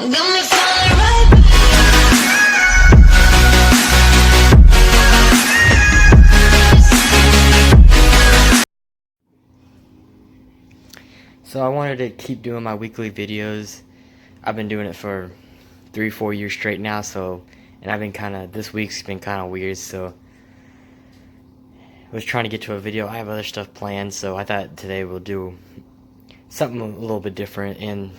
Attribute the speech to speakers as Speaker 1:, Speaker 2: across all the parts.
Speaker 1: So I wanted to keep doing my weekly videos. I've been doing it for 3-4 years straight now, and I've been this week's been kind of weird, so I was trying to get to a video. I have other stuff planned, so I thought today we'll do something a little bit different, and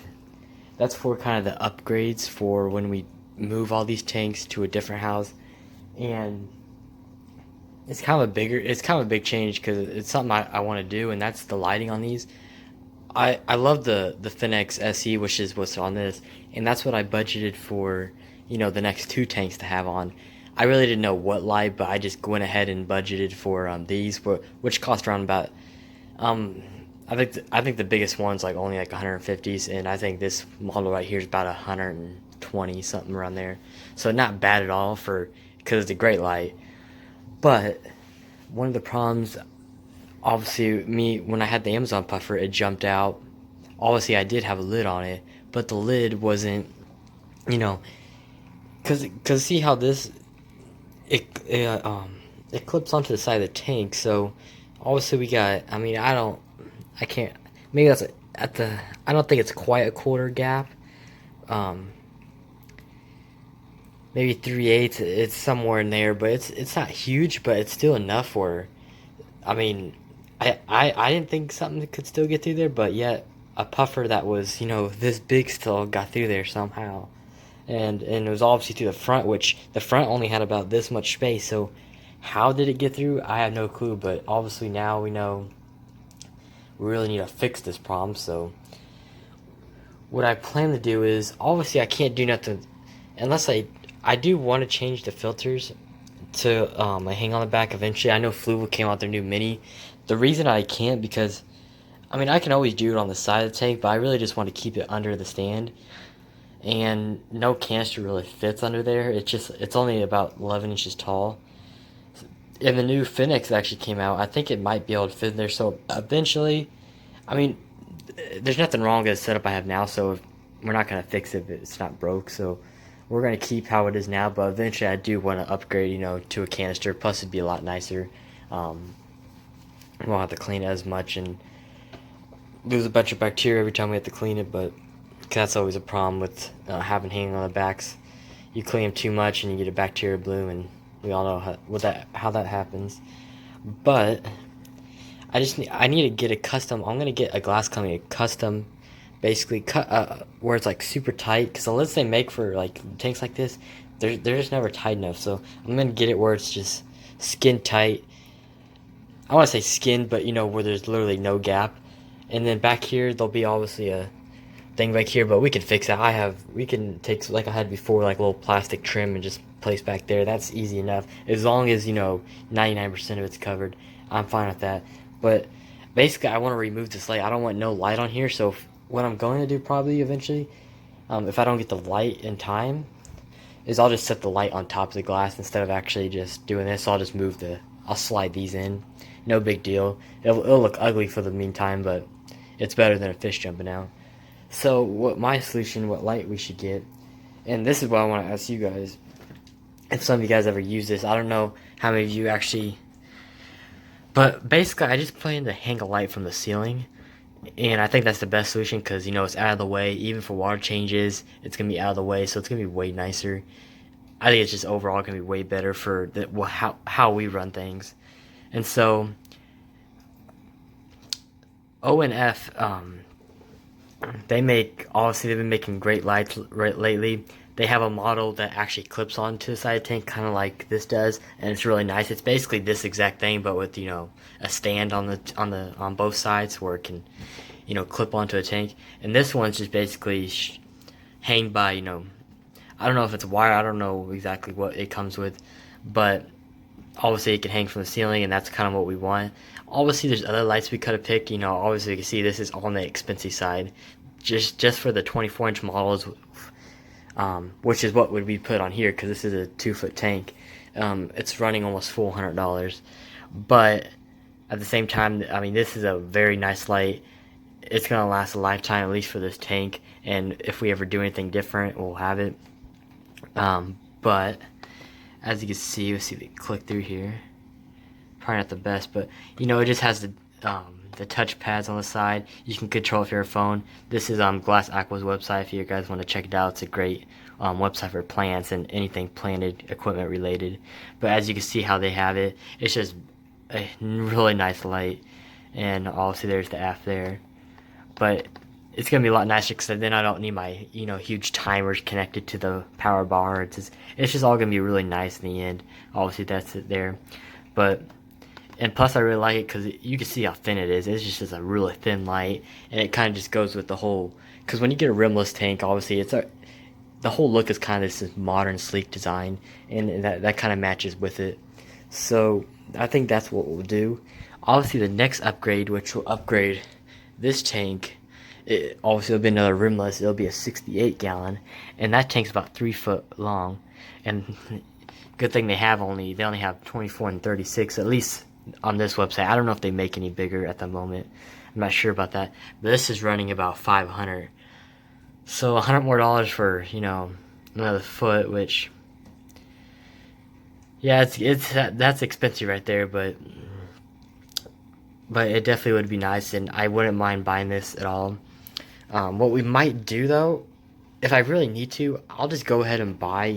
Speaker 1: that's for kind of the upgrades for when we move all these tanks to a different house. And it's kind of a big change because it's something I want to do, and that's the lighting on these. I love the Finex SE, which is what's on this, and that's what I budgeted for, the next 2 tanks to have on. I really didn't know what light, but I just went ahead and budgeted for these, which cost around about, I think the biggest one's only 150s, and I think this model right here is about 120 something around there. So not bad at all because it's a great light. But one of the problems, obviously, when I had the Amazon puffer, it jumped out. Obviously, I did have a lid on it, but the lid wasn't, because see how this it clips onto the side of the tank. So obviously we got. I can't. Maybe that's I don't think it's quite a quarter gap. Maybe 3/8. It's somewhere in there, but it's not huge, but it's still enough for. I didn't think something could still get through there, but yet a puffer that was, this big still got through there somehow. And it was obviously through the front, which the front only had about this much space. So how did it get through? I have no clue, but obviously now we know we really need to fix this problem. So what I plan to do is, obviously I can't do nothing unless I do want to change the filters to hang on the back eventually. I know Fluval came out their new Mini. The reason I can't, because I can always do it on the side of the tank, but I really just want to keep it under the stand, and no canister really fits under there. It's only about 11 inches tall, and the new Finex actually came out. I think it might be able to fit in there. So eventually, there's nothing wrong with the setup I have now, so we're not going to fix it if it's not broke. So we're going to keep how it is now, but eventually I do want to upgrade, to a canister. Plus it'd be a lot nicer. We won't have to clean it as much and lose a bunch of bacteria every time we have to clean it, but that's always a problem with having hanging on the backs. You clean them too much and you get a bacteria bloom, and we all know how that happens. But I need to get a custom. I'm gonna get a glass company, a custom, basically cut where it's super tight, because the lids they make for tanks like this, they're just never tight enough. So I'm gonna get it where it's just skin tight. I want to say skin, but where there's literally no gap. And then back here there'll be obviously a thing back here, but we can fix that. We can take, like I had before, a little plastic trim and just place back there. That's easy enough, as long as 99% of it's covered. I'm fine with that. But basically I want to remove this light. I don't want no light on here. So what I'm going to do probably eventually, if I don't get the light in time, is I'll just set the light on top of the glass instead of actually just doing this. So I'll slide these in. No big deal. It'll look ugly for the meantime, but it's better than a fish jumping out. So what light we should get, and this is what I want to ask you guys, if some of you guys ever use this. I don't know how many of you actually, but basically I just plan to hang a light from the ceiling, and I think that's the best solution, because it's out of the way. Even for water changes, it's gonna be out of the way, so it's gonna be way nicer. I think it's just overall gonna be way better for how we run things. And so O&F, they've been making great lights lately. They have a model that actually clips onto the side of the tank, kind of like this does, and it's really nice. It's basically this exact thing, but with a stand on both sides where it can clip onto a tank. And this one's just basically hang by I don't know if it's wire. I don't know exactly what it comes with, but obviously it can hang from the ceiling, and that's kind of what we want. Obviously there's other lights we could have picked. Obviously you can see this is on the expensive side, just for the 24-inch models, which is what would be put on here, because this is a 2-foot tank. It's running almost full $100, but at the same time, this is a very nice light. It's gonna last a lifetime, at least for this tank, and if we ever do anything different, we'll have it. But as you can see, let's see if we click through here. Probably not the best, but you know, it just has the touch pads on the side. You can control it for your phone. This is Glass Aqua's website. If you guys want to check it out, it's a great website for plants and anything planted equipment related. But as you can see how they have it, it's just a really nice light, and obviously there's the app there. But it's gonna be a lot nicer because then I don't need my huge timers connected to the power bar. It's just all gonna be really nice in the end. Obviously that's it there, but. And plus I really like it because you can see how thin it is. It's just a really thin light, and it kind of just goes with the whole, because when you get a rimless tank, obviously the whole look is kind of this modern sleek design, and that kind of matches with it. So I think that's what we'll do. Obviously the next upgrade, which will upgrade this tank, obviously it'll be another rimless. It'll be a 68 gallon, and that tank's about 3 foot long, and good thing they only have 24 and 36 at least on this website. I don't know if they make any bigger at the moment. I'm not sure about that. But this is running about 500. So $100 more for, another foot, which, yeah, that's expensive right there, but it definitely would be nice, and I wouldn't mind buying this at all. What we might do though, if I really need to, I'll just go ahead and buy,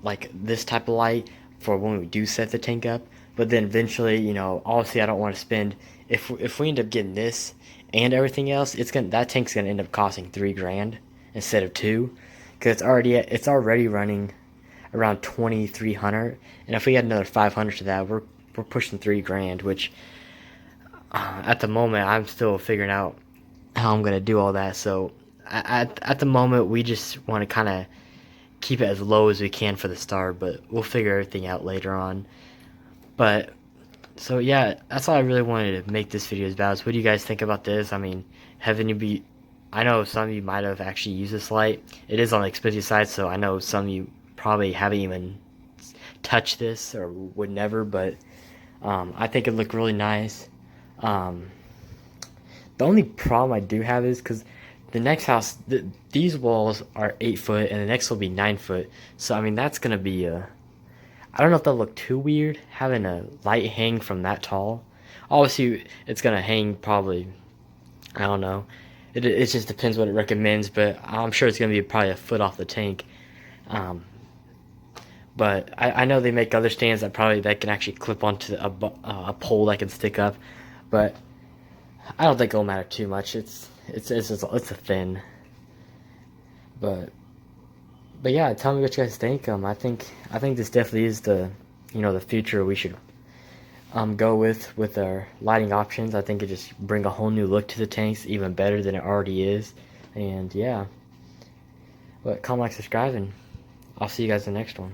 Speaker 1: like this type of light for when we do set the tank up. But then eventually, obviously I don't want to spend, if we end up getting this and everything else, that tank's gonna end up costing $3,000 instead of 2, because it's already running around 2,300, and if we add another 500 to that, we're pushing $3,000, which at the moment I'm still figuring out how I'm gonna do all that. So at the moment we just want to kind of keep it as low as we can for the start, but we'll figure everything out later on. But, so yeah, that's all I really wanted to make this video about. What do you guys think about this? I mean, I know some of you might have actually used this light. It is on the expensive side, so I know some of you probably haven't even touched this or would never, but I think it looked really nice. The only problem I do have is because the next house, these walls are 8 foot, and the next will be 9 foot. So, I mean, that's going to be I don't know if that'll look too weird, having a light hang from that tall. Obviously, it's going to hang probably, I don't know. It just depends what it recommends, but I'm sure it's going to be probably a foot off the tank. But I know they make other stands that can actually clip onto a pole that can stick up. But I don't think it'll matter too much. It's a thin. But yeah, tell me what you guys think. I think this definitely is the future we should go with our lighting options. I think it just bring a whole new look to the tanks, even better than it already is. And yeah, but comment, like, subscribe, and I'll see you guys in the next one.